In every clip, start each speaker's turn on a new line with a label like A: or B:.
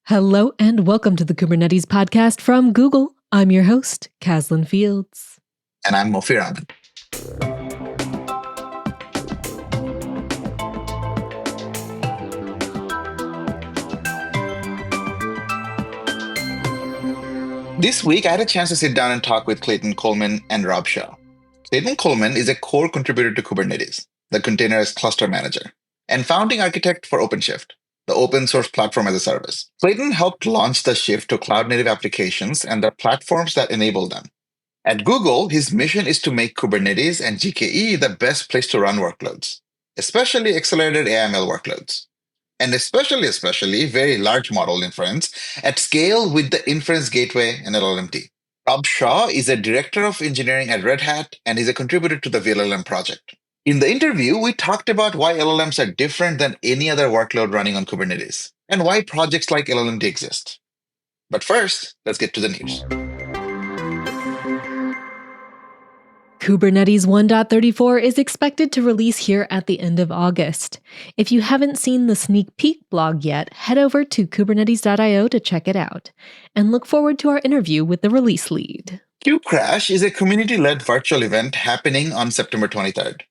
A: Hello and welcome to the Kubernetes podcast from Google. I'm your host, Caslin Fields.
B: And I'm Mofir Ahmed. This week, I had a chance to sit down and talk with Clayton Coleman and Rob Shaw. Clayton Coleman is a core contributor to Kubernetes, the containerized cluster manager, and founding architect for OpenShift, the open source platform as a service. Clayton helped launch the shift to cloud-native applications and the platforms that enable them. At Google, his mission is to make Kubernetes and GKE the best place to run workloads, especially accelerated AI/ML workloads, and especially very large model inference at scale with the inference gateway and LLM-D. Rob Shaw is a director of engineering at Redhat and is a contributor to the vLLM project. In the interview, we talked about why LLMs are different than any other workload running on Kubernetes and why projects like LLM-D exist. But first, let's get to the news.
A: Kubernetes 1.34 is expected to release here at the end of August. If you haven't seen the sneak peek blog yet, head over to kubernetes.io to check it out. And look forward to our interview with the release lead.
B: KubeCrash is a community-led virtual event happening on September 23rd.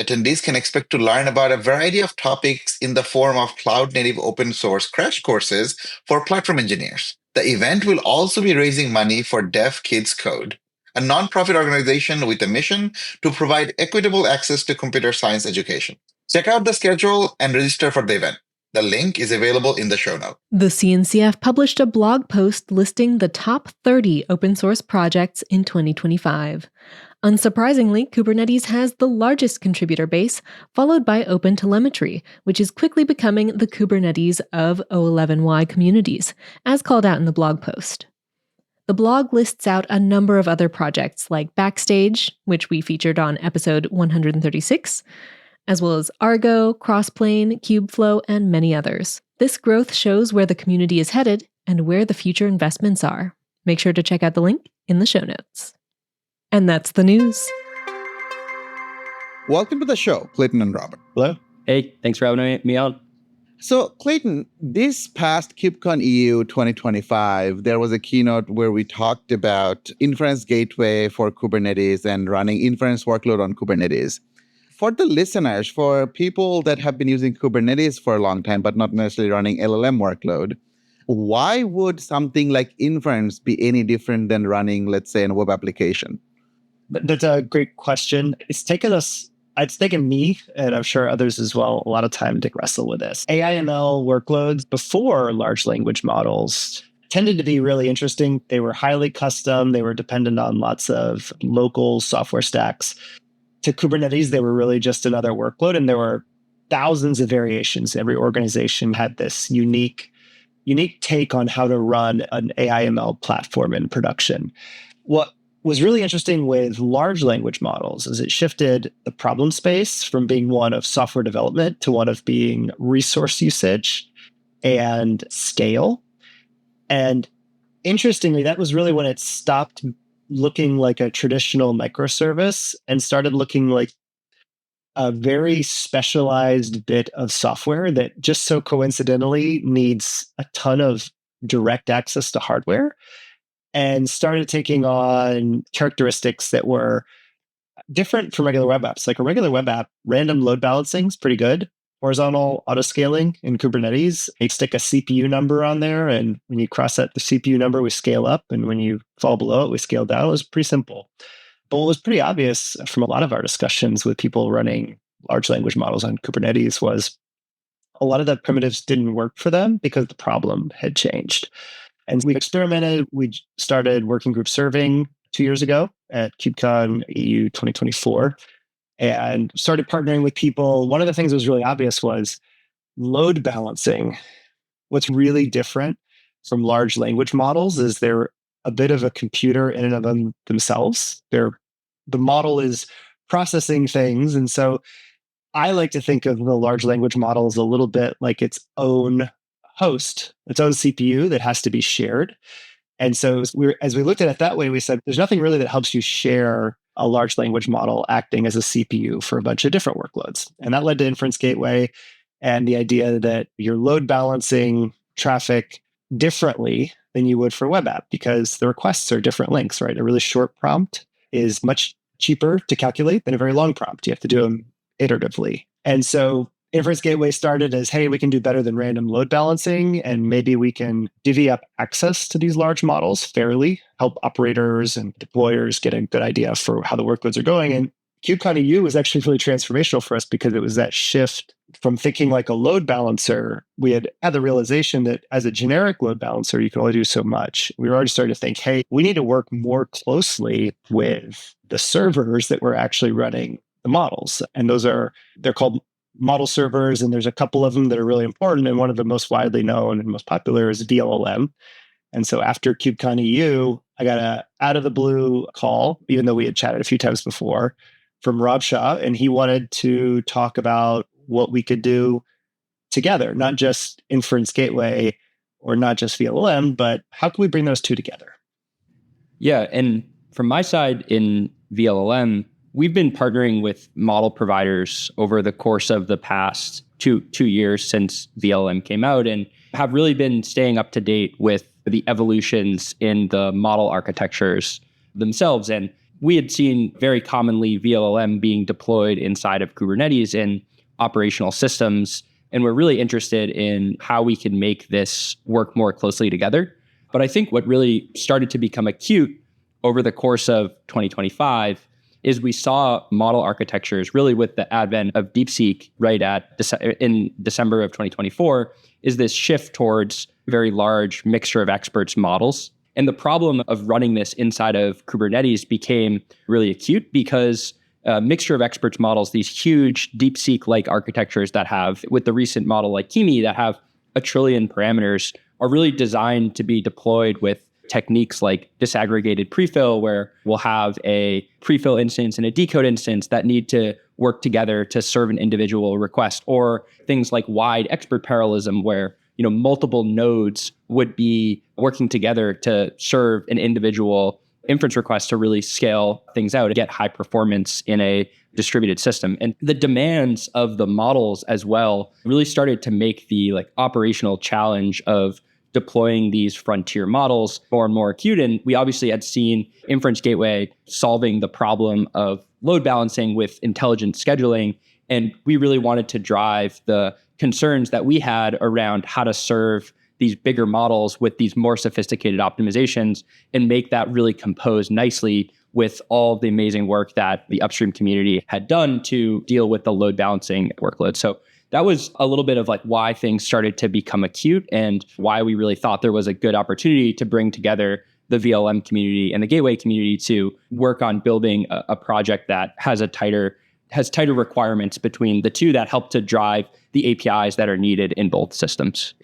B: Attendees can expect to learn about a variety of topics in the form of cloud-native open source crash courses for platform engineers. The event will also be raising money for Deaf Kids Code, a nonprofit organization with a mission to provide equitable access to computer science education. Check out the schedule and register for the event. The link is available in the show notes.
A: The CNCF published a blog post listing the top 30 open source projects in 2025. Unsurprisingly, Kubernetes has the largest contributor base, followed by OpenTelemetry, which is quickly becoming the Kubernetes of O11Y communities, as called out in the blog post. The blog lists out a number of other projects like Backstage, which we featured on episode 136, as well as Argo, Crossplane, Kubeflow, and many others. This growth shows where the community is headed and where the future investments are. Make sure to check out the link in the show notes. And that's the news.
C: Welcome to the show, Clayton and Robert.
D: Hello. Hey, thanks for having me on.
C: So, Clayton, this past KubeCon EU 2025, there was a keynote where we talked about inference gateway for Kubernetes and running inference workload on Kubernetes. For the listeners, for people that have been using Kubernetes for a long time, but not necessarily running LLM workload, why would something like inference be any different than running, let's say, a web application?
D: That's a great question. It's taken me, and I'm sure others as well, a lot of time to wrestle with this. AI/ML workloads before large language models tended to be really interesting. They were highly custom. They were dependent on lots of local software stacks. To Kubernetes, they were really just another workload, and there were thousands of variations. Every organization had this unique take on how to run an AI/ML platform in production. What was really interesting with large language models is it shifted the problem space from being one of software development to one of being resource usage and scale. And interestingly, that was really when it stopped looking like a traditional microservice and started looking like a very specialized bit of software that just so coincidentally needs a ton of direct access to hardware, and started taking on characteristics that were different from regular web apps. Like a regular web app, random load balancing is pretty good. Horizontal autoscaling in Kubernetes, you stick a CPU number on there, and when you cross that the CPU number, we scale up, and when you fall below it, we scale down. It was pretty simple. But what was pretty obvious from a lot of our discussions with people running large language models on Kubernetes was a lot of the primitives didn't work for them because the problem had changed. And we experimented. We started working group serving 2 years ago at KubeCon EU 2024 and started partnering with people. One of the things that was really obvious was load balancing. What's really different from large language models is they're a bit of a computer in and of themselves. The model is processing things. And so I like to think of the large language model as a little bit like its own host, its own CPU that has to be shared. And so as we looked at it that way, we said, there's nothing really that helps you share a large language model acting as a CPU for a bunch of different workloads. And that led to Inference Gateway and the idea that you're load balancing traffic differently than you would for a web app because the requests are different links, right? A really short prompt is much cheaper to calculate than a very long prompt. You have to do them iteratively. And so Inference Gateway started as, hey, we can do better than random load balancing, and maybe we can divvy up access to these large models fairly, help operators and deployers get a good idea for how the workloads are going. And KubeCon EU was actually really transformational for us because it was that shift from thinking like a load balancer. We had the realization that as a generic load balancer, you can only do so much. We were already starting to think, hey, we need to work more closely with the servers that were actually running the models. And they're called model servers, and there's a couple of them that are really important. And one of the most widely known and most popular is vLLM. And so after KubeCon EU, I got a out of the blue call, even though we had chatted a few times before, from Rob Shah, and he wanted to talk about what we could do together, not just Inference Gateway or not just vLLM, but how can we bring those two together?
E: Yeah, and from my side in vLLM, we've been partnering with model providers over the course of the past two years since vLLM came out and have really been staying up to date with the evolutions in the model architectures themselves. And we had seen very commonly vLLM being deployed inside of Kubernetes in operational systems. And we're really interested in how we can make this work more closely together. But I think what really started to become acute over the course of 2025 is we saw model architectures really with the advent of DeepSeek in December of 2024 is this shift towards very large mixture of experts models. And the problem of running this inside of Kubernetes became really acute because a mixture of experts models, these huge DeepSeek-like architectures that have, with the recent model like Kimi that have 1 trillion parameters, are really designed to be deployed with techniques like disaggregated prefill, where we'll have a prefill instance and a decode instance that need to work together to serve an individual request, or things like wide expert parallelism, where multiple nodes would be working together to serve an individual inference request to really scale things out and get high performance in a distributed system. And the demands of the models as well really started to make the operational challenge of deploying these frontier models more and more acute. And we obviously had seen Inference Gateway solving the problem of load balancing with intelligent scheduling. And we really wanted to drive the concerns that we had around how to serve these bigger models with these more sophisticated optimizations and make that really compose nicely with all the amazing work that the upstream community had done to deal with the load balancing workload. So that was a little bit of why things started to become acute and why we really thought there was a good opportunity to bring together the vLLM community and the Gateway community to work on building a project that has tighter requirements between the two that help to drive the APIs that are needed in both systems.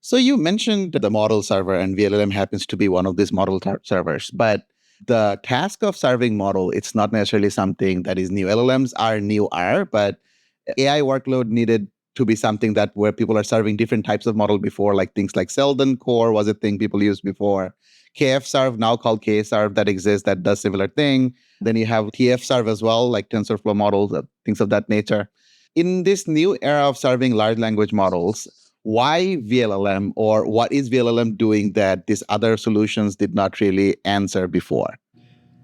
C: So you mentioned the model server, and vLLM happens to be one of these model servers, but the task of serving model, it's not necessarily something that is new. LLMs are new, but AI workload needed to be something that where people are serving different types of model before, like things like Selden Core was a thing people used before. KFserve, now called KServe, that exists, that does similar thing. Then you have TFserve as well, like TensorFlow models, things of that nature. In this new era of serving large language models, why vLLM, or what is vLLM doing that these other solutions did not really answer before?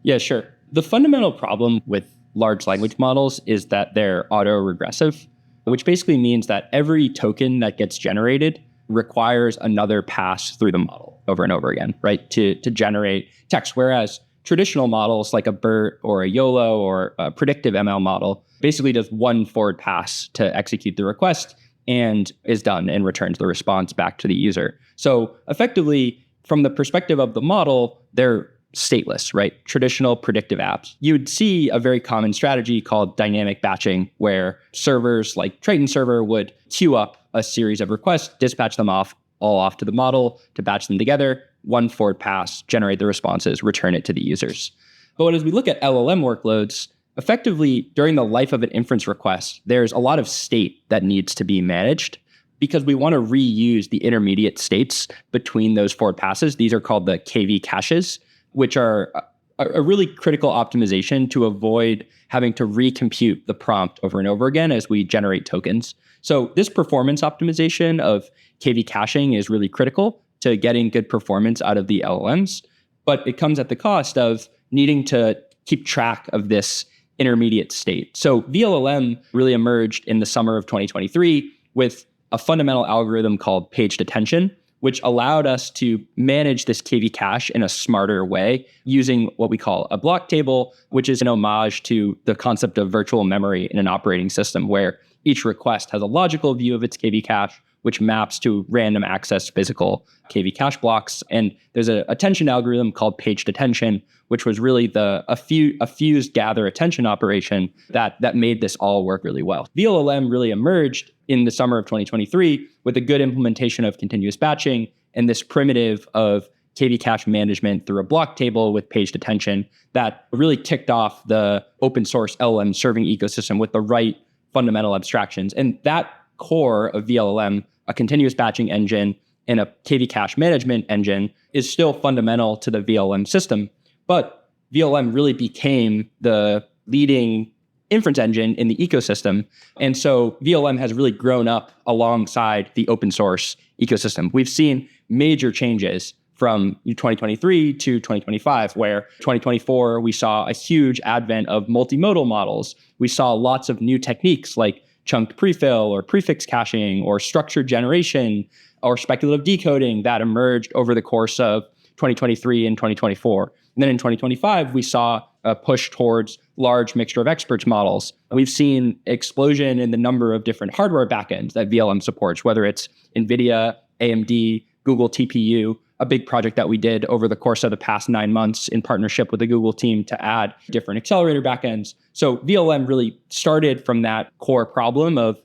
E: Yeah, sure. The fundamental problem with large language models is that they're auto-regressive, which basically means that every token that gets generated requires another pass through the model over and over again, right, to generate text. Whereas traditional models like a BERT or a YOLO or a predictive ML model basically does one forward pass to execute the request and is done and returns the response back to the user. So effectively, from the perspective of the model, they're stateless, right? Traditional predictive apps. You'd see a very common strategy called dynamic batching, where servers like Triton server would queue up a series of requests, dispatch them off to the model to batch them together, one forward pass, generate the responses, return it to the users. But as we look at LLM workloads, effectively during the life of an inference request, there's a lot of state that needs to be managed because we want to reuse the intermediate states between those forward passes. These are called the KV caches, which are a really critical optimization to avoid having to recompute the prompt over and over again as we generate tokens. So this performance optimization of KV caching is really critical to getting good performance out of the LLMs, but it comes at the cost of needing to keep track of this intermediate state. So vLLM really emerged in the summer of 2023 with a fundamental algorithm called paged attention, which allowed us to manage this KV cache in a smarter way using what we call a block table, which is an homage to the concept of virtual memory in an operating system where each request has a logical view of its KV cache, which maps to random access physical KV cache blocks. And there's a attention algorithm called paged attention, which was really a fused gather attention operation that made this all work really well. vLLM really emerged in the summer of 2023 with a good implementation of continuous batching and this primitive of KV cache management through a block table with paged attention that really kicked off the open source LLM serving ecosystem with the right fundamental abstractions. And that core of vLLM, a continuous batching engine and a KV cache management engine, is still fundamental to the vLLM system. But vLLM really became the leading inference engine in the ecosystem. And so vLLM has really grown up alongside the open source ecosystem. We've seen major changes from 2023 to 2025, where 2024, we saw a huge advent of multimodal models. We saw lots of new techniques like chunked prefill or prefix caching or structured generation or speculative decoding that emerged over the course of 2023 and 2024. And then in 2025, we saw a push towards large mixture of experts models. We've seen explosion in the number of different hardware backends that vLLM supports, whether it's NVIDIA, AMD, Google TPU, a big project that we did over the course of the past 9 months in partnership with the Google team to add different accelerator backends. So vLLM really started from that core problem of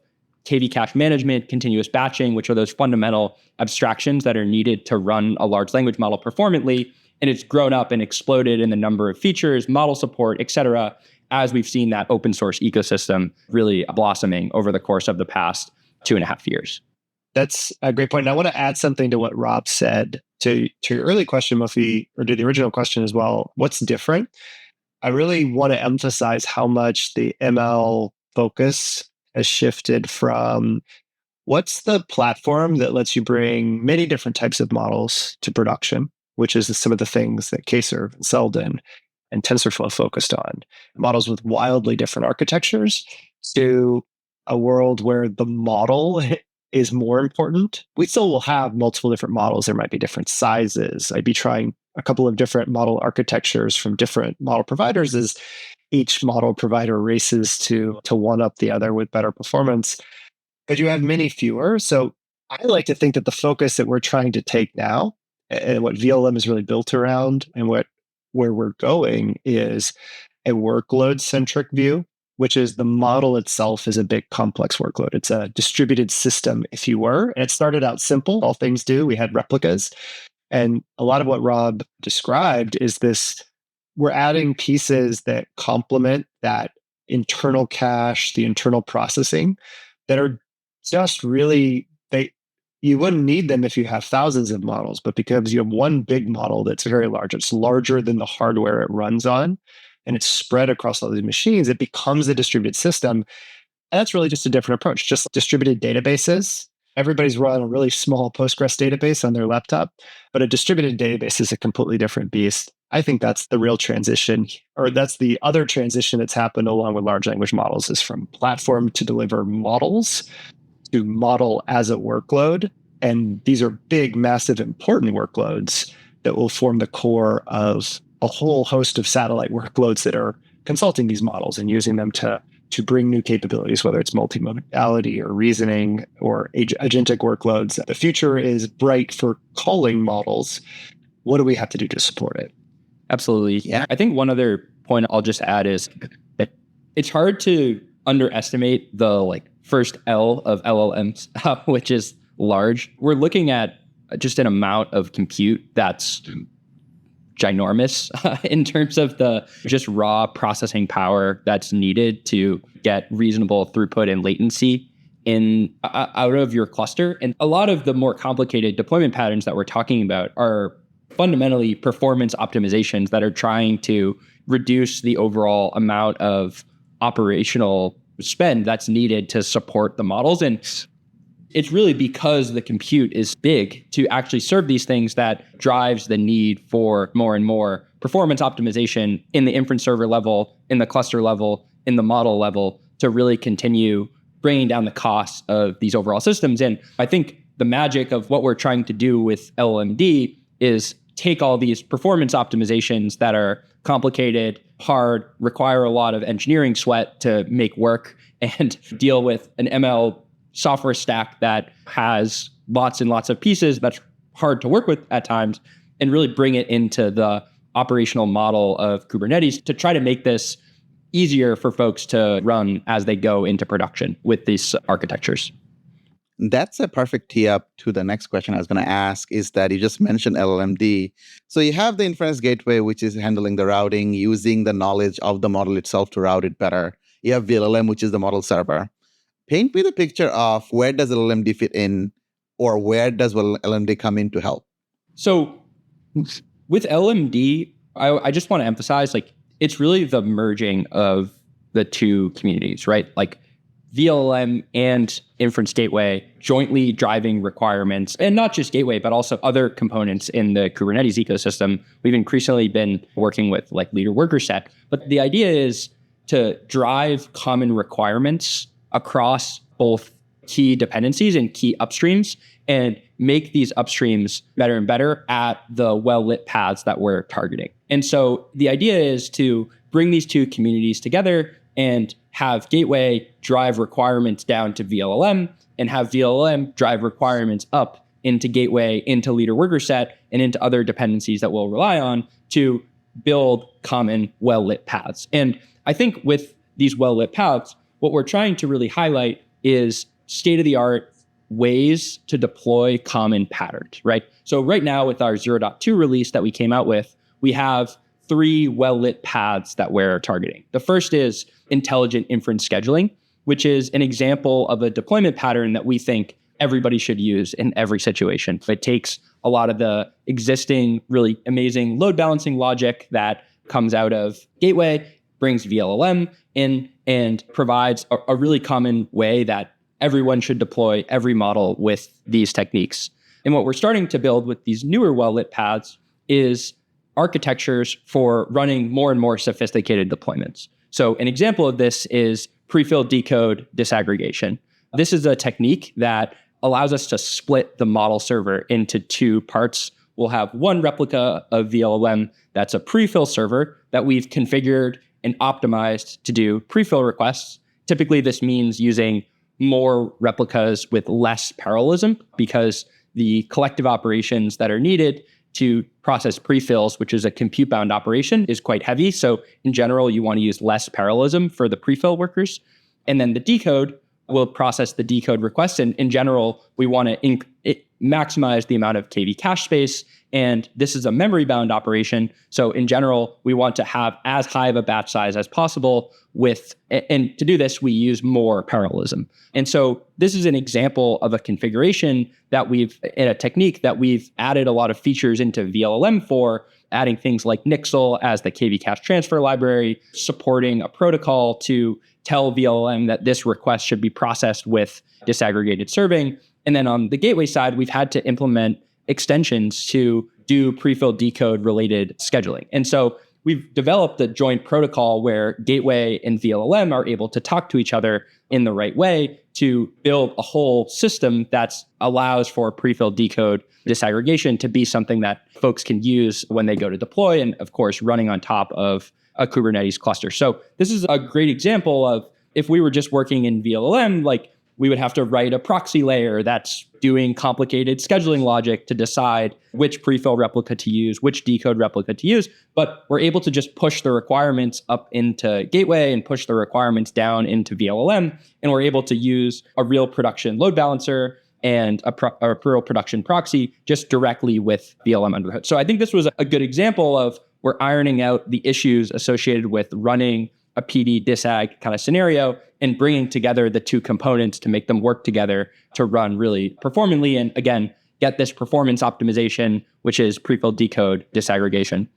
E: KV cache management, continuous batching, which are those fundamental abstractions that are needed to run a large language model performantly. And it's grown up and exploded in the number of features, model support, et cetera, as we've seen that open source ecosystem really blossoming over the course of the past 2.5 years.
D: That's a great point. And I want to add something to what Rob said to your early question, Mufi, or to the original question as well. What's different? I really want to emphasize how much the ML focus has shifted from what's the platform that lets you bring many different types of models to production, which is some of the things that Kserve and Selden and TensorFlow focused on, models with wildly different architectures, to a world where the model is more important. We still will have multiple different models. There might be different sizes. I'd be trying a couple of different model architectures from different model providers as each model provider races to one up the other with better performance. But you have many fewer. So I like to think that the focus that we're trying to take now and what vLLM is really built around and where we're going is a workload-centric view, which is the model itself is a big complex workload. It's a distributed system, if you were. And it started out simple. All things do. We had replicas. And a lot of what Rob described is this, we're adding pieces that complement that internal cache, the internal processing that are just really, you wouldn't need them if you have thousands of models, but because you have one big model that's very large, it's larger than the hardware it runs on, and it's spread across all these machines, it becomes a distributed system. And that's really just a different approach, just distributed databases. Everybody's run a really small Postgres database on their laptop, but a distributed database is a completely different beast. I think that's the real transition, or that's the other transition that's happened along with large language models, is from platform to deliver models to model as a workload. And these are big, massive, important workloads that will form the core of a whole host of satellite workloads that are consulting these models and using them to bring new capabilities, whether it's multimodality or reasoning or agentic workloads. The future is bright for calling models. What do we have to do to support it?
E: Absolutely. Yeah. I think one other point I'll just add is that it's hard to underestimate the first L of LLMs, which is large. We're looking at just an amount of compute that's ginormous in terms of the just raw processing power that's needed to get reasonable throughput and latency out of your cluster. And a lot of the more complicated deployment patterns that we're talking about are fundamentally performance optimizations that are trying to reduce the overall amount of operational spend that's needed to support the models. And it's really because the compute is big to actually serve these things that drives the need for more and more performance optimization in the inference server level, in the cluster level, in the model level to really continue bringing down the costs of these overall systems. And I think the magic of what we're trying to do with LLM-D is take all these performance optimizations that are complicated, hard, require a lot of engineering sweat to make work, and deal with an ML software stack that has lots and lots of pieces that's hard to work with at times, and really bring it into the operational model of Kubernetes to try to make this easier for folks to run as they go into production with these architectures.
C: That's a perfect tee up to the next question I was going to ask, is that you just mentioned LLM-D. So you have the inference gateway, which is handling the routing, using the knowledge of the model itself to route it better. You have vLLM, which is the model server. Paint me the picture of where does LLM-D fit in, or where does LLM-D come in to help?
E: So with LLM-D, I just want to emphasize, like, it's really the merging of the two communities, right? Like vLLM and inference gateway jointly driving requirements, and not just gateway, but also other components in the Kubernetes ecosystem. We've increasingly been working with like leader worker set, but the idea is to drive common requirements across both key dependencies and key upstreams and make these upstreams better and better at the well-lit paths that we're targeting. And so the idea is to bring these two communities together and have gateway drive requirements down to vLLM and have vLLM drive requirements up into gateway, into leader worker set, and into other dependencies that we'll rely on to build common well-lit paths. And I think with these well-lit paths, what we're trying to really highlight is state-of-the-art ways to deploy common patterns, right? So right now with our 0.2 release that we came out with, we have 3 well-lit paths that we're targeting. The first is intelligent inference scheduling, which is an example of a deployment pattern that we think everybody should use in every situation. It takes a lot of the existing really amazing load balancing logic that comes out of gateway, brings vLLM in, and provides a really common way that everyone should deploy every model with these techniques. And what we're starting to build with these newer well-lit paths is architectures for running more and more sophisticated deployments. So an example of this is prefill decode disaggregation. This is a technique that allows us to split the model server into 2 parts. We'll have one replica of vLLM that's a prefill server that we've configured and optimized to do prefill requests. Typically, this means using more replicas with less parallelism because the collective operations that are needed to process prefills, which is a compute-bound operation, is quite heavy. So in general, you want to use less parallelism for the prefill workers. And then the decode will process the decode requests. And in general, we want to maximize the amount of KV cache space. And this is a memory-bound operation. So in general, we want to have as high of a batch size as possible and to do this, we use more parallelism. And so this is an example of a configuration in a technique that we've added a lot of features into vLLM for, adding things like Nixel as the KV cache transfer library, supporting a protocol to tell vLLM that this request should be processed with disaggregated serving. And then on the gateway side, we've had to implement extensions to do prefill decode related scheduling. And so we've developed a joint protocol where gateway and vLLM are able to talk to each other in the right way to build a whole system that allows for prefill decode disaggregation to be something that folks can use when they go to deploy, and of course, running on top of a Kubernetes cluster. So this is a great example of if we were just working in vLLM, like we would have to write a proxy layer that's doing complicated scheduling logic to decide which prefill replica to use, which decode replica to use. But we're able to just push the requirements up into gateway and push the requirements down into vLLM. And we're able to use a real production load balancer and a real production proxy just directly with vLLM under the hood. So I think this was a good example of we're ironing out the issues associated with running a PD disag kind of scenario and bringing together the two components to make them work together to run really performantly. And again, get this performance optimization, which is prefill decode disaggregation.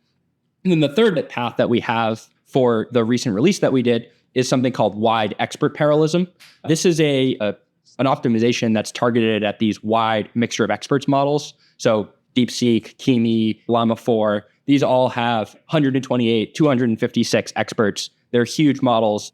E: And then the third path that we have for the recent release that we did is something called wide expert parallelism. This is a an optimization that's targeted at these wide mixture of experts models. So DeepSeek, Kimi, Llama 4, these all have 128, 256 experts. They're huge models,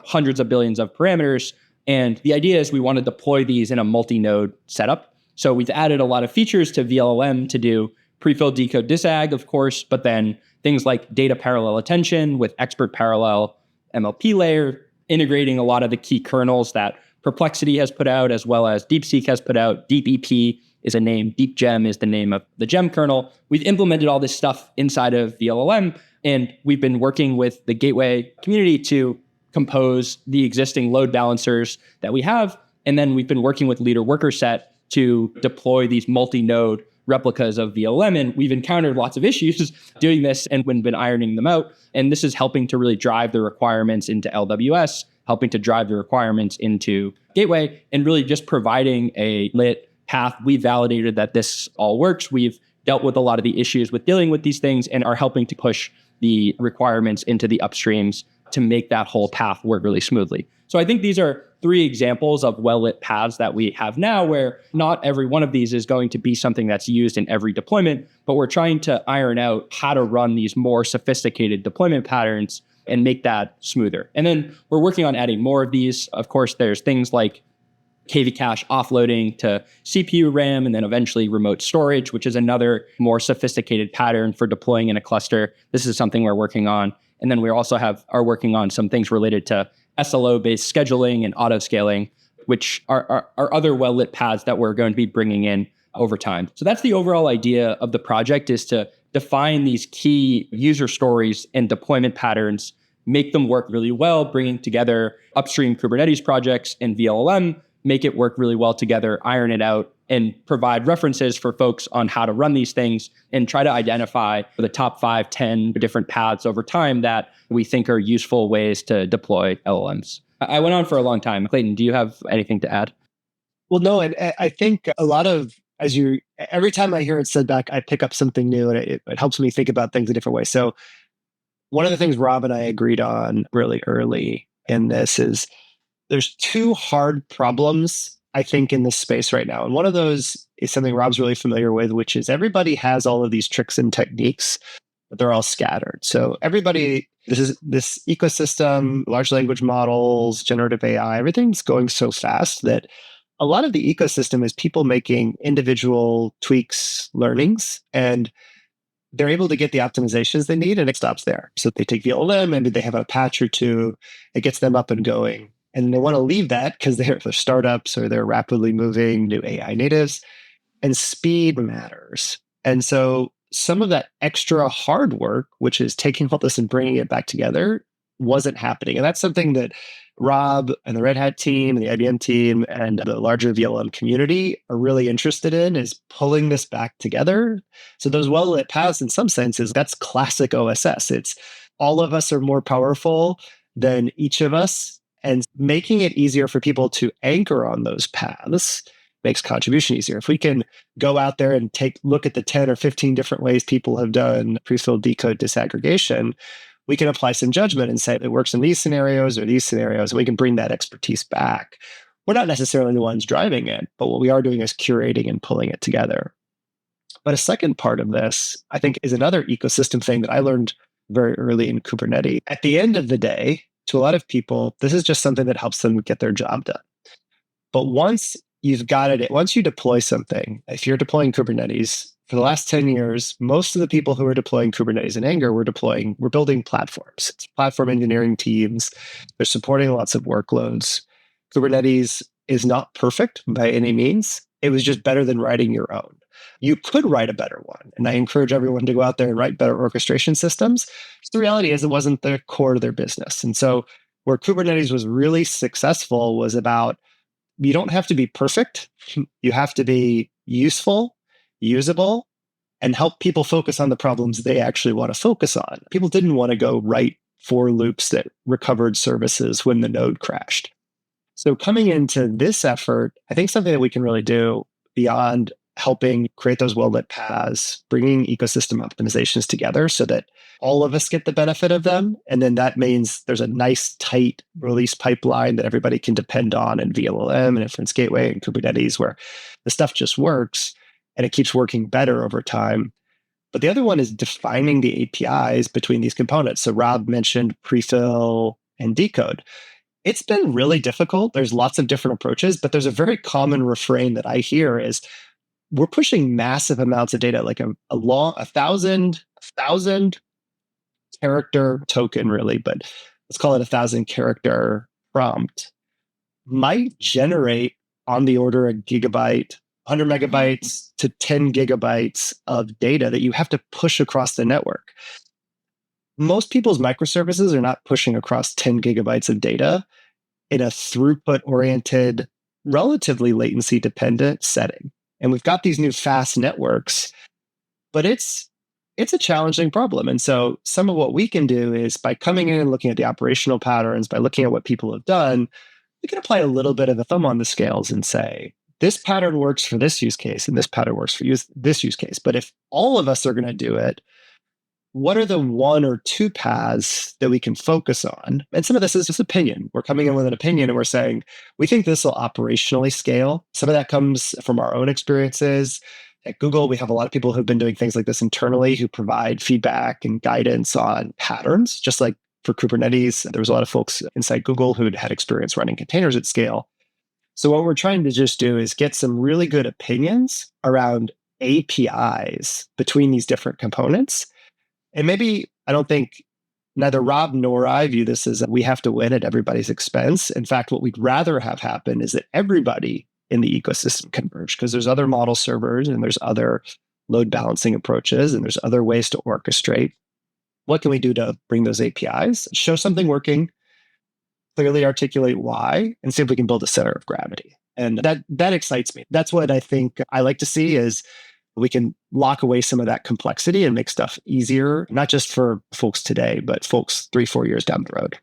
E: hundreds of billions of parameters. And the idea is we want to deploy these in a multi-node setup. So we've added a lot of features to vLLM to do pre-filled decode disag, of course, but then things like data parallel attention with expert parallel MLP layer, integrating a lot of the key kernels that Perplexity has put out, as well as DeepSeek has put out. DeepEP is a name. DeepGem is the name of the gem kernel. We've implemented all this stuff inside of vLLM, and we've been working with the Gateway community to compose the existing load balancers that we have. And then we've been working with Leader Worker Set to deploy these multi-node replicas of vLLM. And we've encountered lots of issues doing this and we've been ironing them out. And this is helping to really drive the requirements into LWS, helping to drive the requirements into Gateway, and really just providing a lit path. We've validated that this all works. We've dealt with a lot of the issues with dealing with these things and are helping to push the requirements into the upstreams to make that whole path work really smoothly. So I think these are 3 examples of well-lit paths that we have now, where not every one of these is going to be something that's used in every deployment, but we're trying to iron out how to run these more sophisticated deployment patterns and make that smoother. And then we're working on adding more of these. Of course, there's things like KV cache offloading to CPU RAM, and then eventually remote storage, which is another more sophisticated pattern for deploying in a cluster. This is something we're working on. And then we also are working on some things related to SLO-based scheduling and auto-scaling, which are other well-lit paths that we're going to be bringing in over time. So that's the overall idea of the project, is to define these key user stories and deployment patterns, make them work really well, bringing together upstream Kubernetes projects and vLLM, make it work really well together, iron it out, and provide references for folks on how to run these things, and try to identify the top 5, 10 different paths over time that we think are useful ways to deploy LLMs. I went on for a long time. Clayton, do you have anything to add?
D: Well, no, and I think a lot of, every time I hear it said back, I pick up something new, and it helps me think about things a different way. So one of the things Rob and I agreed on really early in this is there's 2 hard problems, I think, in this space right now. And one of those is something Rob's really familiar with, which is everybody has all of these tricks and techniques, but they're all scattered. So everybody, this ecosystem, large language models, generative AI, everything's going so fast that a lot of the ecosystem is people making individual tweaks, learnings, and they're able to get the optimizations they need, and it stops there. So they take vLLM, maybe they have a patch or 2, it gets them up and going. And they want to leave that because they're startups or they're rapidly moving new AI natives, and speed matters. And so some of that extra hard work, which is taking all this and bringing it back together, wasn't happening. And that's something that Rob and the Redhat team and the IBM team and the larger vLLM community are really interested in, is pulling this back together. So those well-lit paths, in some senses, that's classic OSS. It's all of us are more powerful than each of us. And making it easier for people to anchor on those paths makes contribution easier. If we can go out there and look at the 10 or 15 different ways people have done pre-filled decode disaggregation, we can apply some judgment and say it works in these scenarios or these scenarios, and we can bring that expertise back. We're not necessarily the ones driving it, but what we are doing is curating and pulling it together. But a second part of this, I think, is another ecosystem thing that I learned very early in Kubernetes. At the end of the day, to a lot of people, this is just something that helps them get their job done. But once you've got it, once you deploy something, if you're deploying Kubernetes, for the last 10 years, most of the people who are deploying Kubernetes in anger were building platforms. It's platform engineering teams. They're supporting lots of workloads. Kubernetes is not perfect by any means. It was just better than writing your own. You could write a better one. And I encourage everyone to go out there and write better orchestration systems. The reality is it wasn't the core of their business. And so where Kubernetes was really successful was about, you don't have to be perfect. You have to be useful, usable, and help people focus on the problems they actually want to focus on. People didn't want to go write for loops that recovered services when the node crashed. So coming into this effort, I think something that we can really do beyond helping create those well-lit paths, bringing ecosystem optimizations together so that all of us get the benefit of them. And then that means there's a nice, tight release pipeline that everybody can depend on in vLLM and Inference Gateway and Kubernetes, where the stuff just works and it keeps working better over time. But the other one is defining the APIs between these components. So Rob mentioned prefill and decode. It's been really difficult. There's lots of different approaches, but there's a very common refrain that I hear is we're pushing massive amounts of data, like a 1,000 character token, really, but let's call it 1,000 character prompt, might generate on the order of gigabyte, 100 megabytes to 10 gigabytes of data that you have to push across the network. Most people's microservices are not pushing across 10 gigabytes of data in a throughput-oriented, relatively latency-dependent setting. And we've got these new fast networks, but it's a challenging problem. And so some of what we can do is by coming in and looking at the operational patterns, by looking at what people have done, we can apply a little bit of a thumb on the scales and say, this pattern works for this use case, and this pattern works for this use case. But if all of us are going to do it, what are the one or two paths that we can focus on? And some of this is just opinion. We're coming in with an opinion and we're saying, we think this will operationally scale. Some of that comes from our own experiences. At Google, we have a lot of people who've been doing things like this internally who provide feedback and guidance on patterns. Just like for Kubernetes, there was a lot of folks inside Google who'd had experience running containers at scale. So what we're trying to just do is get some really good opinions around APIs between these different components. And maybe I don't think neither Rob nor I view this as that we have to win at everybody's expense. In fact, what we'd rather have happen is that everybody in the ecosystem converge, because there's other model servers and there's other load balancing approaches and there's other ways to orchestrate. What can we do to bring those APIs, show something working, clearly articulate why, and see if we can build a center of gravity? And that excites me. That's what I think I like to see is we can lock away some of that complexity and make stuff easier, not just for folks today, but folks 3-4 years down the road.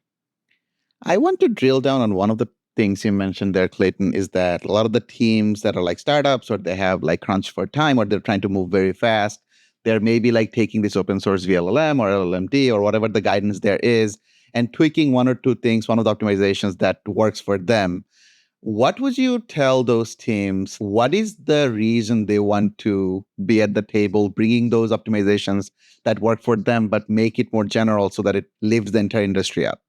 C: I want to drill down on one of the things you mentioned there, Clayton, is that a lot of the teams that are like startups or they have like crunch for time or they're trying to move very fast, they're maybe like taking this open source vLLM or LLM-D or whatever the guidance there is and tweaking one or two things, one of the optimizations that works for them. What would you tell those teams? What is the reason they want to be at the table, bringing those optimizations that work for them, but make it more general so that it lifts the entire industry up?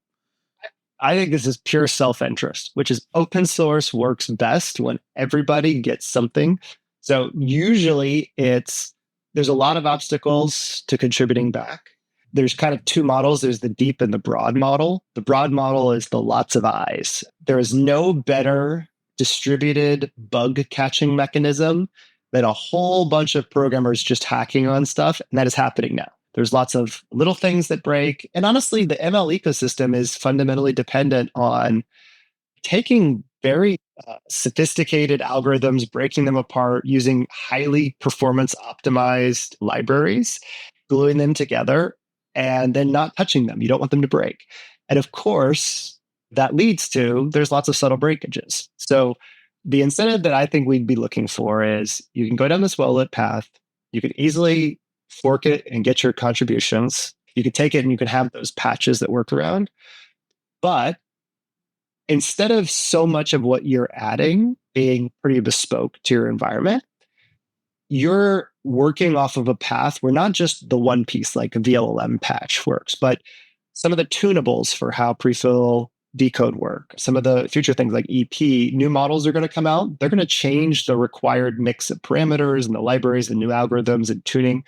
D: I think this is pure self-interest, which is open source works best when everybody gets something. So usually there's a lot of obstacles to contributing back. There's kind of two models. There's the deep and the broad model. The broad model is the lots of eyes. There is no better distributed bug catching mechanism than a whole bunch of programmers just hacking on stuff. And that is happening now. There's lots of little things that break. And honestly, the ML ecosystem is fundamentally dependent on taking very sophisticated algorithms, breaking them apart, using highly performance optimized libraries, gluing them together, and then not touching them. You don't want them to break. And of course, that leads to, there's lots of subtle breakages. So the incentive that I think we'd be looking for is you can go down this well-lit path. You can easily fork it and get your contributions. You can take it and you can have those patches that work around. But instead of so much of what you're adding being pretty bespoke to your environment, you're working off of a path where not just the one piece like a vLLM patch works, but some of the tunables for how prefill decode work, some of the future things like EP, new models are going to come out. They're going to change the required mix of parameters and the libraries and new algorithms and tuning.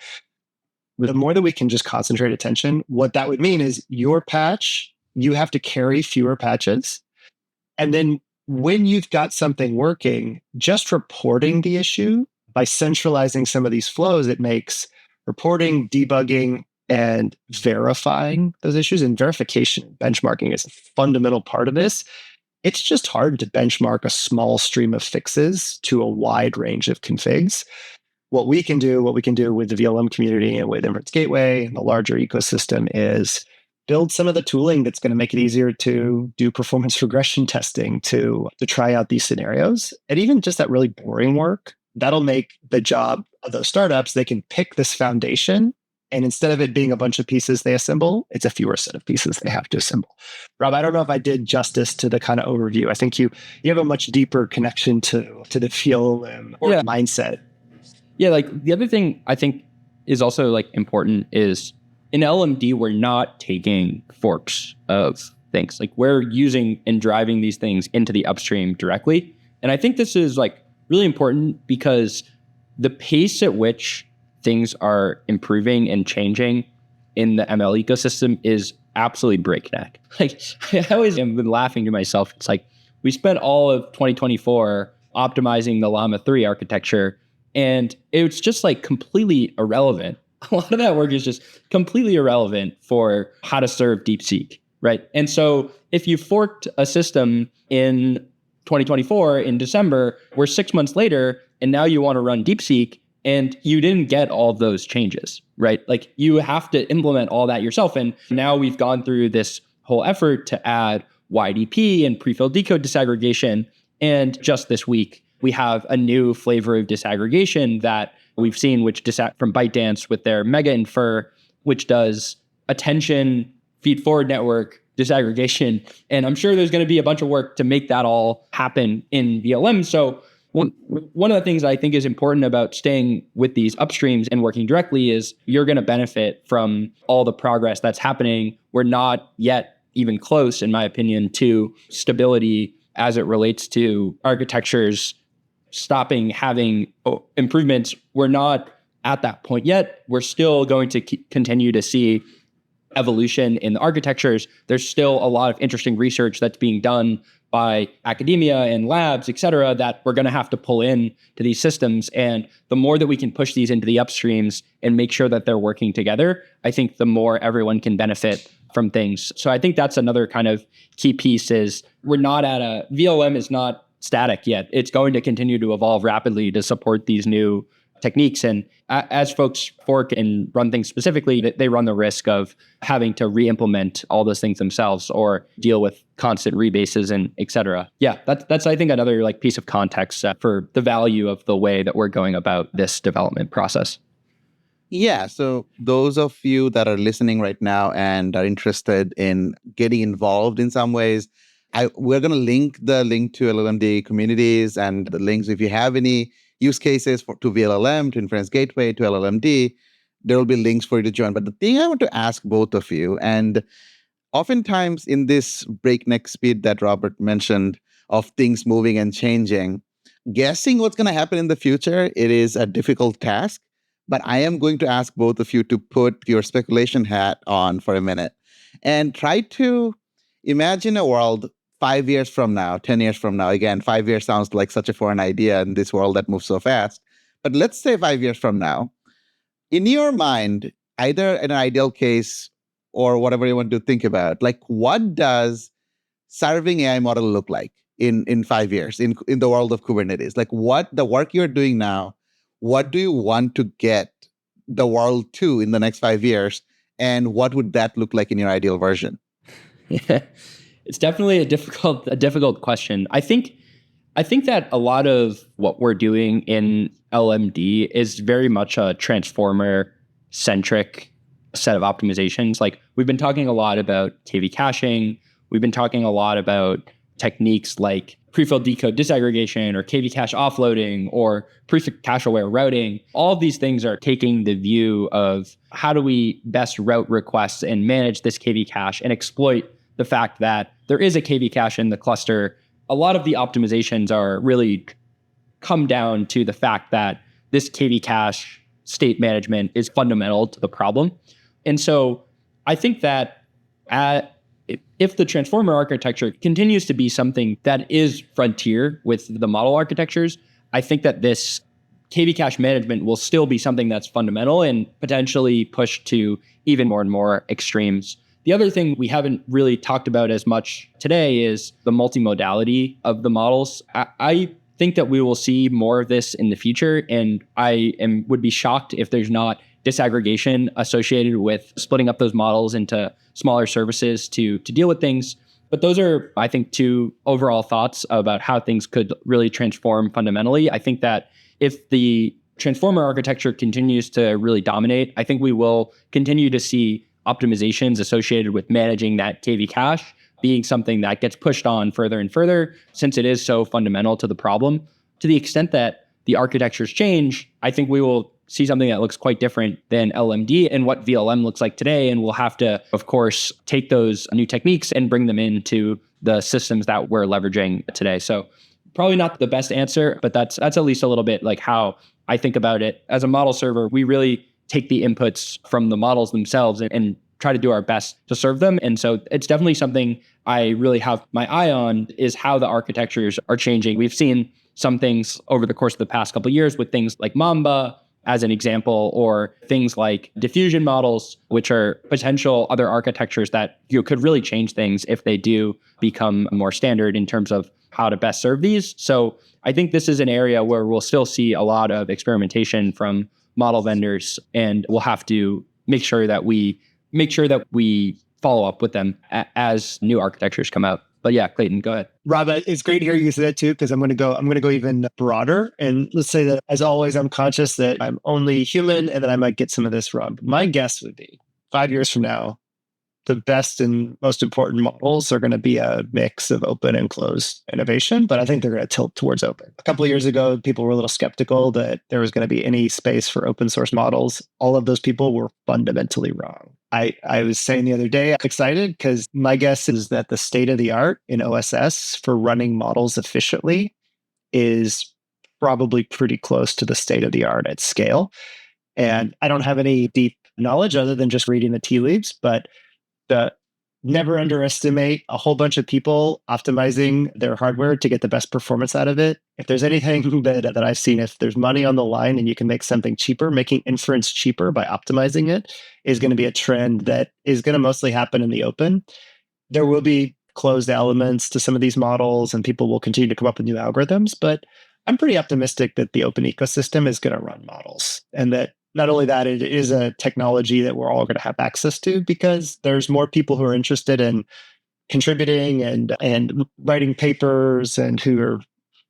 D: The more that we can just concentrate attention, what that would mean is your patch, you have to carry fewer patches. And then when you've got something working, just reporting the issue by centralizing some of these flows, it makes reporting, debugging, and verifying those issues. And verification, benchmarking is a fundamental part of this. It's just hard to benchmark a small stream of fixes to a wide range of configs. What we can do with the vLLM community and with Inference Gateway and the larger ecosystem is build some of the tooling that's going to make it easier to do performance regression testing, to try out these scenarios. And even just that really boring work That'll make the job of those startups, they can pick this foundation. And instead of it being a bunch of pieces they assemble, it's a fewer set of pieces they have to assemble. Rob, I don't know if I did justice to the kind of overview. I think you have a much deeper connection to the vLLM or mindset.
E: Yeah, like the other thing I think is also like important is in LLM-D, we're not taking forks of things. Like we're using and driving these things into the upstream directly. And I think this is like really important because the pace at which things are improving and changing in the ML ecosystem is absolutely breakneck. Like I always have been laughing to myself. It's like we spent all of 2024 optimizing the Llama 3 architecture, and it's just like completely irrelevant. A lot of that work is just completely irrelevant for how to serve DeepSeek, right? And so if you forked a system in 2024 in December, we're 6 months later, and now you want to run DeepSeek, and you didn't get all of those changes, right? Like you have to implement all that yourself. And now we've gone through this whole effort to add YDP and pre-filled decode disaggregation. And just this week, we have a new flavor of disaggregation that we've seen, which from ByteDance with their mega infer, which does attention, feed forward network disaggregation. And I'm sure there's going to be a bunch of work to make that all happen in vLLM. So one of the things I think is important about staying with these upstreams and working directly is you're going to benefit from all the progress that's happening. We're not yet even close, in my opinion, to stability as it relates to architectures stopping having improvements. We're not at that point yet. We're still going to continue to see evolution in the architectures. There's still a lot of interesting research that's being done by academia and labs, et cetera, that we're going to have to pull in to these systems. And the more that we can push these into the upstreams and make sure that they're working together, I think the more everyone can benefit from things. So I think that's another kind of key piece is vLLM is not static yet. It's going to continue to evolve rapidly to support these new techniques. And as folks fork and run things specifically, they run the risk of having to re-implement all those things themselves or deal with constant rebases and et cetera. Yeah, that's I think another like piece of context for the value of the way that we're going about this development process.
C: Yeah, so those of you that are listening right now and are interested in getting involved in some ways, we're going to link to LLM-D communities and the links. If you have any use cases to vLLM, to Inference Gateway, to LLM-D, there will be links for you to join. But the thing I want to ask both of you, and oftentimes in this breakneck speed that Robert mentioned of things moving and changing, guessing what's going to happen in the future, it is a difficult task. But I am going to ask both of you to put your speculation hat on for a minute and try to imagine a world 5 years from now, 10 years from now. Again, 5 years sounds like such a foreign idea in this world that moves so fast. But let's say 5 years from now, in your mind, either in an ideal case or whatever you want to think about, like what does serving AI model look like in 5 years in the world of Kubernetes? Like what the work you're doing now, what do you want to get the world to in the next 5 years? And what would that look like in your ideal version?
E: Yeah. It's definitely a difficult question. I think that a lot of what we're doing in LLM-D is very much a transformer-centric set of optimizations. Like we've been talking a lot about KV caching. We've been talking a lot about techniques like pre-filled decode disaggregation or KV cache offloading or prefix cache-aware routing. All of these things are taking the view of how do we best route requests and manage this KV cache and exploit the fact that there is a KV cache in the cluster. A lot of the optimizations are really come down to the fact that this KV cache state management is fundamental to the problem. And so I think that if the transformer architecture continues to be something that is frontier with the model architectures, I think that this KV cache management will still be something that's fundamental and potentially pushed to even more and more extremes. The other thing we haven't really talked about as much today is the multimodality of the models. I think that we will see more of this in the future, and would be shocked if there's not disaggregation associated with splitting up those models into smaller services to deal with things. But those are, I think, two overall thoughts about how things could really transform fundamentally. I think that if the transformer architecture continues to really dominate, I think we will continue to see optimizations associated with managing that KV cache being something that gets pushed on further and further, since it is so fundamental to the problem. To the extent that the architectures change, I think we will see something that looks quite different than LLM-D and what vLLM looks like today. And we'll have to, of course, take those new techniques and bring them into the systems that we're leveraging today. So probably not the best answer, but that's at least a little bit like how I think about it. As a model server, we really take the inputs from the models themselves and try to do our best to serve them. And so it's definitely something I really have my eye on, is how the architectures are changing. We've seen some things over the course of the past couple of years with things like Mamba as an example, or things like diffusion models, which are potential other architectures that could really change things if they do become more standard in terms of how to best serve these. So I think this is an area where we'll still see a lot of experimentation from model vendors, and we'll have to make sure that we follow up with them as new architectures come out. But yeah, Clayton, go ahead.
D: Rob, it's great to hear you say that too, because I'm going to go even broader. And let's say that, as always, I'm conscious that I'm only human and that I might get some of this wrong. But my guess would be 5 years from now, the best and most important models are going to be a mix of open and closed innovation, but I think they're going to tilt towards open. A couple of years ago, people were a little skeptical that there was going to be any space for open source models. All of those people were fundamentally wrong. I was saying the other day, I'm excited because my guess is that the state of the art in OSS for running models efficiently is probably pretty close to the state of the art at scale. And I don't have any deep knowledge other than just reading the tea leaves, but never underestimate a whole bunch of people optimizing their hardware to get the best performance out of it. If there's anything that I've seen, if there's money on the line and you can make something cheaper, making inference cheaper by optimizing it is going to be a trend that is going to mostly happen in the open. There will be closed elements to some of these models, and people will continue to come up with new algorithms, but I'm pretty optimistic that the open ecosystem is going to run models, and that not only that, it is a technology that we're all going to have access to, because there's more people who are interested in contributing and writing papers, and who are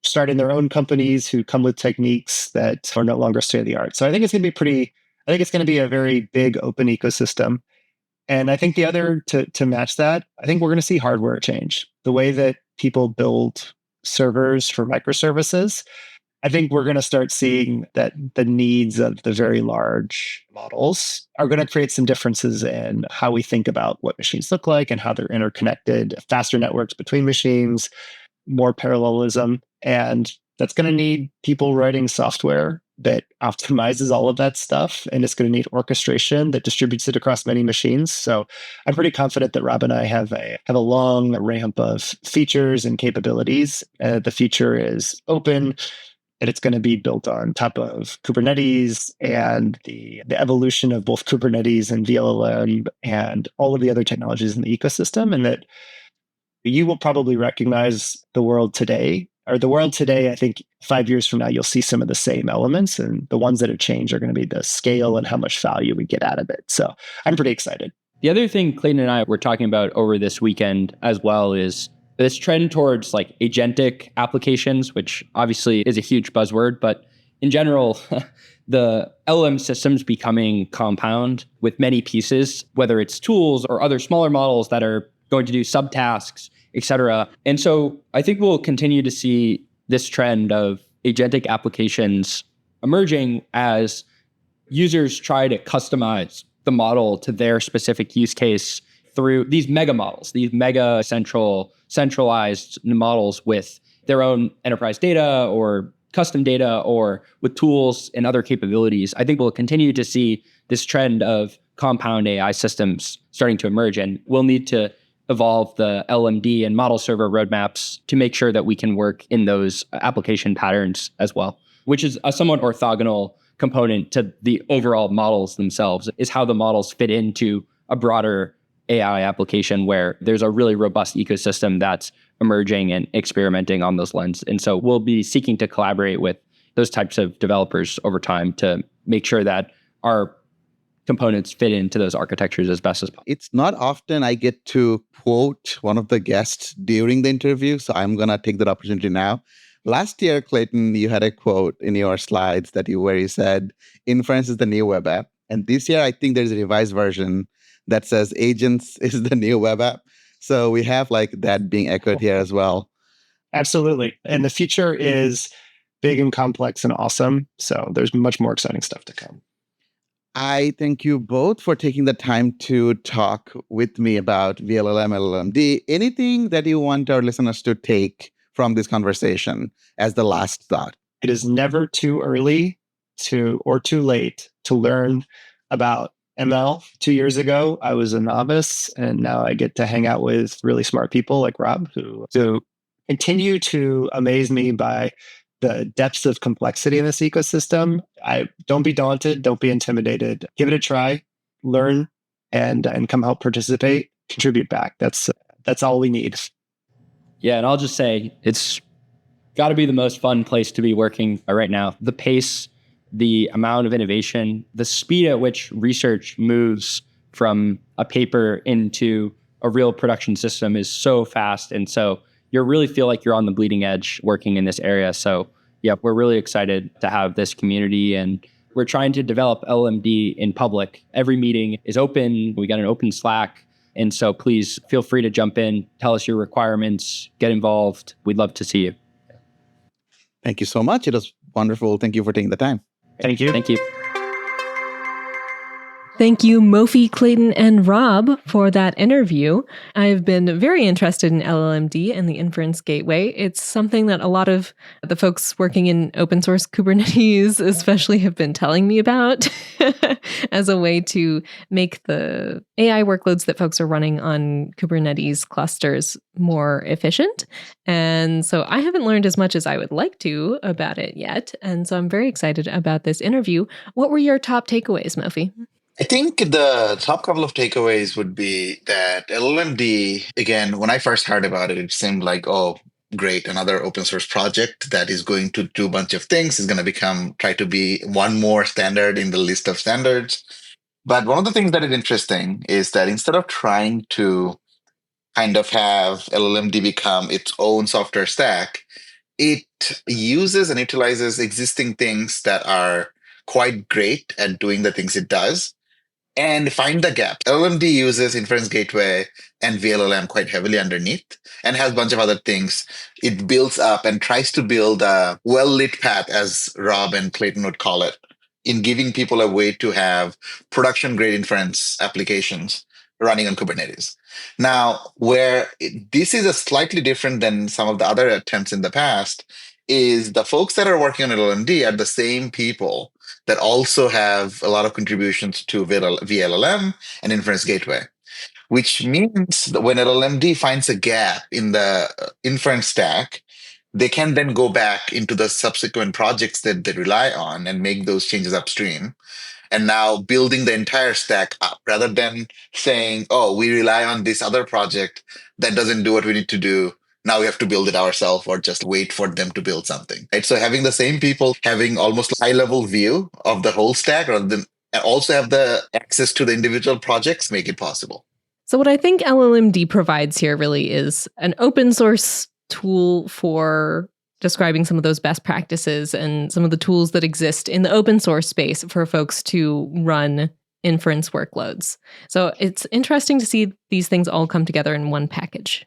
D: starting their own companies who come with techniques that are no longer state of the art. So I think it's going to be a very big open ecosystem. And I think the other, to match that, I think we're going to see hardware change. The way that people build servers for microservices, I think we're going to start seeing that the needs of the very large models are going to create some differences in how we think about what machines look like and how they're interconnected, faster networks between machines, more parallelism. And that's going to need people writing software that optimizes all of that stuff. And it's going to need orchestration that distributes it across many machines. So I'm pretty confident that Rob and I have a long ramp of features and capabilities. The future is open, and it's going to be built on top of Kubernetes and the evolution of both Kubernetes and vLLM and all of the other technologies in the ecosystem. And that you will probably recognize the world today. I think 5 years from now, you'll see some of the same elements. And the ones that have changed are going to be the scale and how much value we get out of it. So I'm pretty excited.
E: The other thing Clayton and I were talking about over this weekend as well is this trend towards like agentic applications, which obviously is a huge buzzword, but in general, the LLM systems becoming compound with many pieces, whether it's tools or other smaller models that are going to do subtasks, et cetera. And so I think we'll continue to see this trend of agentic applications emerging as users try to customize the model to their specific use case through these mega models, these mega centralized models with their own enterprise data or custom data or with tools and other capabilities. I think we'll continue to see this trend of compound AI systems starting to emerge, and we'll need to evolve the LLM-D and model server roadmaps to make sure that we can work in those application patterns as well, which is a somewhat orthogonal component to the overall models themselves, is how the models fit into a broader AI application where there's a really robust ecosystem that's emerging and experimenting on those lenses. And so we'll be seeking to collaborate with those types of developers over time to make sure that our components fit into those architectures as best as possible.
C: It's not often I get to quote one of the guests during the interview, so I'm going to take that opportunity now. Last year, Clayton, you had a quote in your slides where you said, inference is the new web app. And this year, I think there's a revised version that says agents is the new web app. So we have like that being echoed here as well.
D: Absolutely. And the future is big and complex and awesome. So there's much more exciting stuff to come.
C: I thank you both for taking the time to talk with me about vLLM, LLM-D. Anything that you want our listeners to take from this conversation as the last thought?
D: It is never too early or too late to learn about ML. 2 years ago, I was a novice, and now I get to hang out with really smart people like Rob, who continue to amaze me by the depths of complexity in this ecosystem. Don't be daunted, don't be intimidated. Give it a try, learn, and come help participate, contribute back. That's all we need.
E: Yeah, and I'll just say it's got to be the most fun place to be working right now. The pace, the amount of innovation, the speed at which research moves from a paper into a real production system is so fast. And so you really feel like you're on the bleeding edge working in this area. So yeah, we're really excited to have this community, and we're trying to develop LLM-D in public. Every meeting is open. We got an open Slack. And so please feel free to jump in, tell us your requirements, get involved. We'd love to see you.
C: Thank you so much. It was wonderful. Thank you for taking the time.
D: Thank you.
E: Thank you.
A: Thank you, Mofi, Clayton, and Rob for that interview. I've been very interested in LLM-D and the inference gateway. It's something that a lot of the folks working in open source Kubernetes especially have been telling me about as a way to make the AI workloads that folks are running on Kubernetes clusters more efficient. And so I haven't learned as much as I would like to about it yet. And so I'm very excited about this interview. What were your top takeaways, Mofi?
B: I think the top couple of takeaways would be that LLM-D, again, when I first heard about it, it seemed like, oh, great, another open source project that is going to do a bunch of things, is going to try to be one more standard in the list of standards. But one of the things that is interesting is that instead of trying to kind of have LLM-D become its own software stack, it uses and utilizes existing things that are quite great at doing the things it does, and find the gap. LLM-D uses inference gateway and vLLM quite heavily underneath, and has a bunch of other things. It builds up and tries to build a well-lit path, as Rob and Clayton would call it, in giving people a way to have production-grade inference applications running on Kubernetes. Now, this is a slightly different than some of the other attempts in the past, is the folks that are working on LLM-D are the same people that also have a lot of contributions to vLLM and inference gateway, which means that when LLM-D finds a gap in the inference stack, they can then go back into the subsequent projects that they rely on and make those changes upstream. And now building the entire stack up, rather than saying, oh, we rely on this other project that doesn't do what we need to do, now we have to build it ourselves or just wait for them to build something. Right? So having the same people having almost high-level view of the whole stack, rather than also have the access to the individual projects, make it possible.
A: So what I think LLM-D provides here really is an open source tool for describing some of those best practices and some of the tools that exist in the open source space for folks to run inference workloads. So it's interesting to see these things all come together in one package.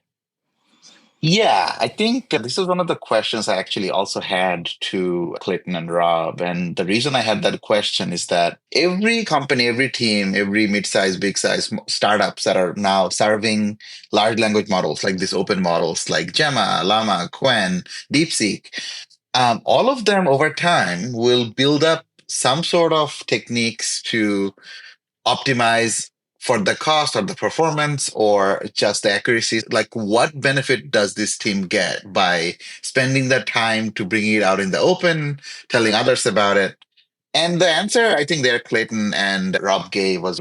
B: Yeah, I think this is one of the questions I actually also had to Clayton and Rob. And the reason I had that question is that every company, every team, every mid-size, big-size startups that are now serving large language models, like these open models like Gemma, Llama, Qwen, DeepSeek, all of them over time will build up some sort of techniques to optimize for the cost or the performance or just the accuracy. Like, what benefit does this team get by spending that time to bring it out in the open, telling others about it? And the answer, I think, there Clayton and Rob gave was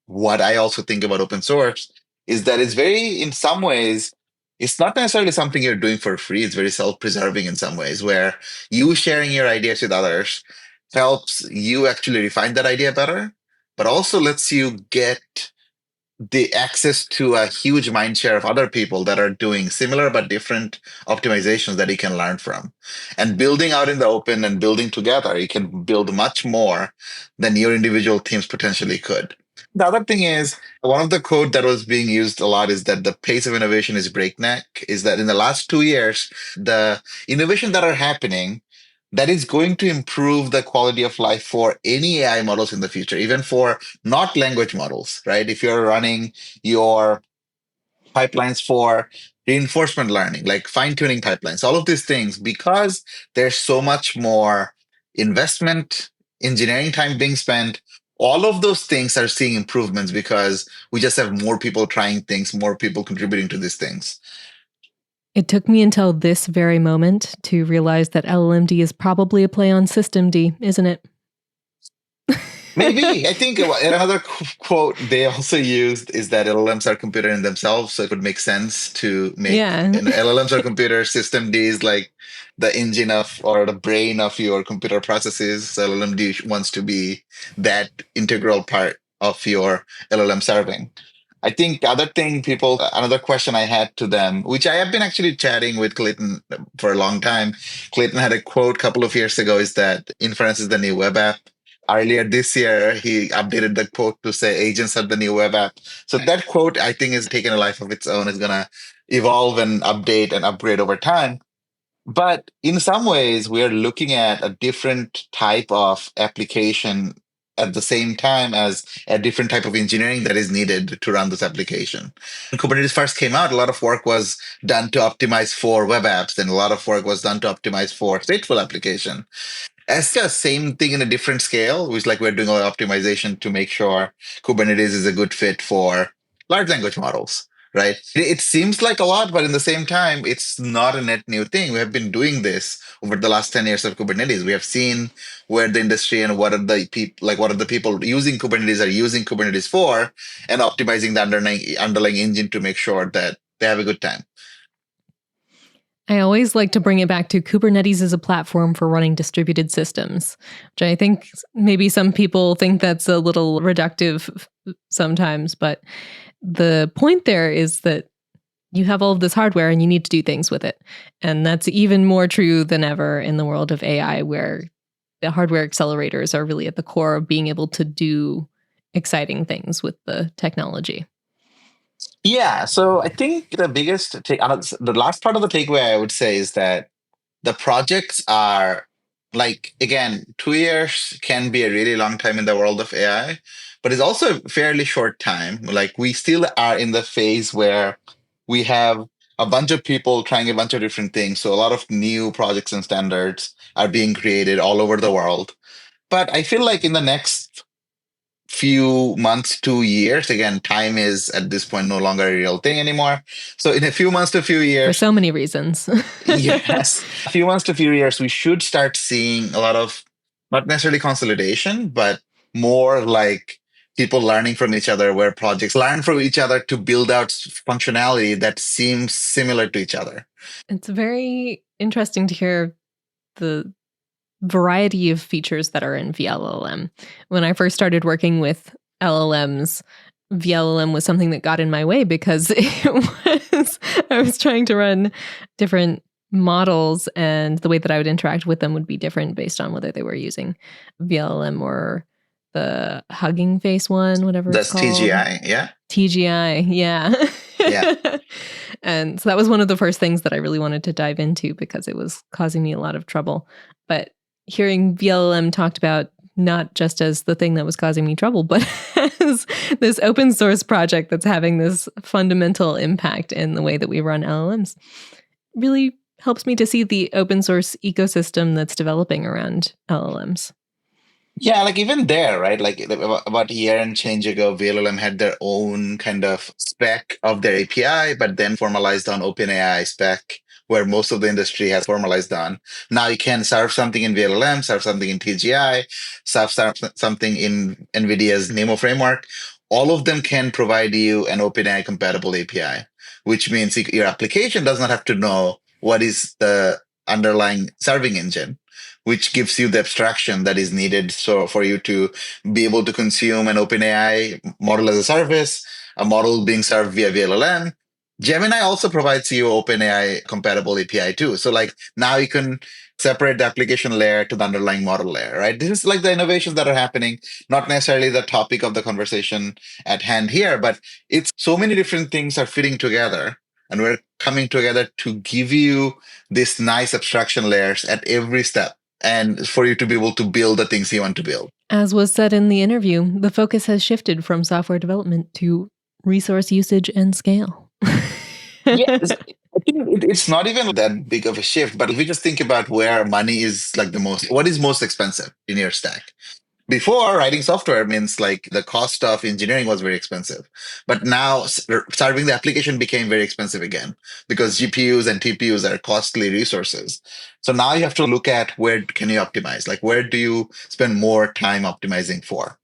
B: what I also think about open source is that it's very, in some ways, it's not necessarily something you're doing for free. It's very self-preserving in some ways, where you sharing your ideas with others helps you actually refine that idea better, but also lets you get the access to a huge mind share of other people that are doing similar but different optimizations that you can learn from. And building out in the open and building together, you can build much more than your individual teams potentially could. The other thing is, one of the quote that was being used a lot is that the pace of innovation is breakneck, is that in the last 2 years, the innovation that are happening that is going to improve the quality of life for any AI models in the future, even for not language models, right? If you're running your pipelines for reinforcement learning, like fine tuning pipelines, all of these things, because there's so much more investment, engineering time being spent, all of those things are seeing improvements because we just have more people trying things, more people contributing to these things.
A: It took me until this very moment to realize that LLM-D is probably a play on systemd, isn't it?
B: Maybe. I think another quote they also used is that LLMs are computer in themselves, so it would make sense to make LLMs are computer, systemd is like the engine of or the brain of your computer processes. So LLM-D wants to be that integral part of your LLM serving. I think another question I had to them, which I have been actually chatting with Clayton for a long time. Clayton had a quote a couple of years ago is that inference is the new web app. Earlier this year, he updated the quote to say agents are the new web app. So that quote, I think, is taking a life of its own. It's going to evolve and update and upgrade over time. But in some ways, we are looking at a different type of application at the same time as a different type of engineering that is needed to run this application. When Kubernetes first came out, a lot of work was done to optimize for web apps, and a lot of work was done to optimize for stateful application. It's the same thing in a different scale, which like we're doing a lot of optimization to make sure Kubernetes is a good fit for large language models, right? It seems like a lot, but in the same time, it's not a net new thing. We have been doing this over the last 10 years of Kubernetes. We have seen where the industry and what are the people using Kubernetes are using Kubernetes for, and optimizing the underlying engine to make sure that they have a good time.
A: I always like to bring it back to Kubernetes as a platform for running distributed systems, which I think maybe some people think that's a little reductive sometimes, but the point there is that you have all of this hardware and you need to do things with it. And that's even more true than ever in the world of AI, where the hardware accelerators are really at the core of being able to do exciting things with the technology.
B: Yeah, so I think the last part of the takeaway I would say is that the projects are like, again, 2 years can be a really long time in the world of AI, but it's also a fairly short time. Like we still are in the phase where we have a bunch of people trying a bunch of different things. So a lot of new projects and standards are being created all over the world. But I feel like in the next few months to years, again, time is at this point no longer a real thing anymore. So in a few months to a few years,
A: for so many reasons.
B: yes, a few months to a few years, we should start seeing a lot of not necessarily consolidation, but more like people learning from each other, where projects learn from each other to build out functionality that seems similar to each other.
A: It's very interesting to hear the variety of features that are in vLLM. When I first started working with LLMs, vLLM was something that got in my way because I was trying to run different models, and the way that I would interact with them would be different based on whether they were using vLLM or the Hugging Face one, whatever it's called.
B: TGI, yeah.
A: TGI, yeah.
B: Yeah.
A: And so that was one of the first things that I really wanted to dive into because it was causing me a lot of trouble. But hearing vLLM talked about not just as the thing that was causing me trouble, but as this open source project that's having this fundamental impact in the way that we run LLMs really helps me to see the open source ecosystem that's developing around LLMs.
B: Yeah, like even there, right? Like about a year and change ago, vLLM had their own kind of spec of their API, but then formalized on OpenAI spec, where most of the industry has formalized on. Now you can serve something in vLLM, serve something in TGI, serve something in NVIDIA's NeMo framework. All of them can provide you an OpenAI compatible API, which means your application does not have to know what is the underlying serving engine, which gives you the abstraction that is needed so for you to be able to consume an OpenAI model as a service, a model being served via vLLM. Gemini also provides you OpenAI compatible API too. So like now you can separate the application layer to the underlying model layer, right? This is like the innovations that are happening, not necessarily the topic of the conversation at hand here, but it's so many different things are fitting together and we're coming together to give you this nice abstraction layers at every step and for you to be able to build the things you want to build.
A: As was said in the interview, the focus has shifted from software development to resource usage and scale.
B: Yes. I think it's not even that big of a shift, but if we just think about where money is like what is most expensive in your stack? Before, writing software means like the cost of engineering was very expensive. But now serving the application became very expensive again because GPUs and TPUs are costly resources. So now you have to look at where can you optimize? Like where do you spend more time optimizing for?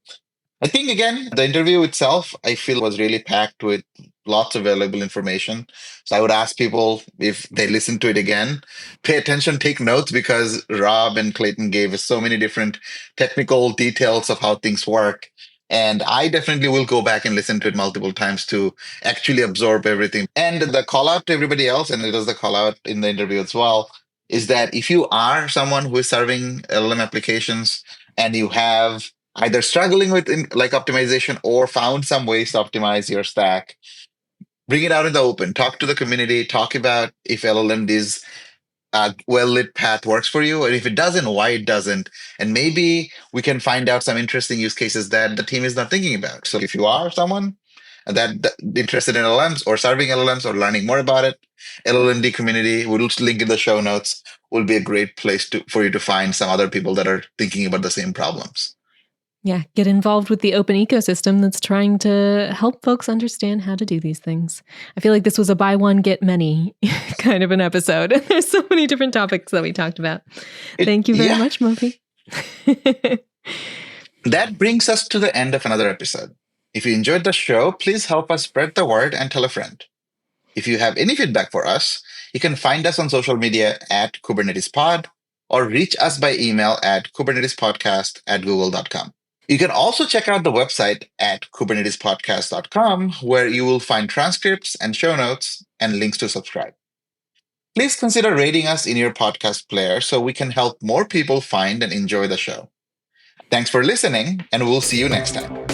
B: I think, again, the interview itself, I feel was really packed with lots of valuable information. So I would ask people if they listen to it again, pay attention, take notes, because Rob and Clayton gave us so many different technical details of how things work. And I definitely will go back and listen to it multiple times to actually absorb everything. And the call out to everybody else, and it was the call out in the interview as well, is that if you are someone who is serving LLM applications and you have either struggling with like optimization or found some ways to optimize your stack, bring it out in the open, talk to the community, talk about if LLM-D's well-lit path works for you, or if it doesn't, why it doesn't. And maybe we can find out some interesting use cases that the team is not thinking about. So if you are someone that interested in LLMs or serving LLMs or learning more about it, LLM-D community, we'll link in the show notes, will be a great place for you to find some other people that are thinking about the same problems.
A: Yeah, get involved with the open ecosystem that's trying to help folks understand how to do these things. I feel like this was a buy one, get many kind of an episode. There's so many different topics that we talked about. Thank you very much, Mofi.
B: That brings us to the end of another episode. If you enjoyed the show, please help us spread the word and tell a friend. If you have any feedback for us, you can find us on social media at KubernetesPod or reach us by email at kubernetespodcast@google.com. You can also check out the website at kubernetespodcast.com, where you will find transcripts and show notes and links to subscribe. Please consider rating us in your podcast player so we can help more people find and enjoy the show. Thanks for listening, and we'll see you next time.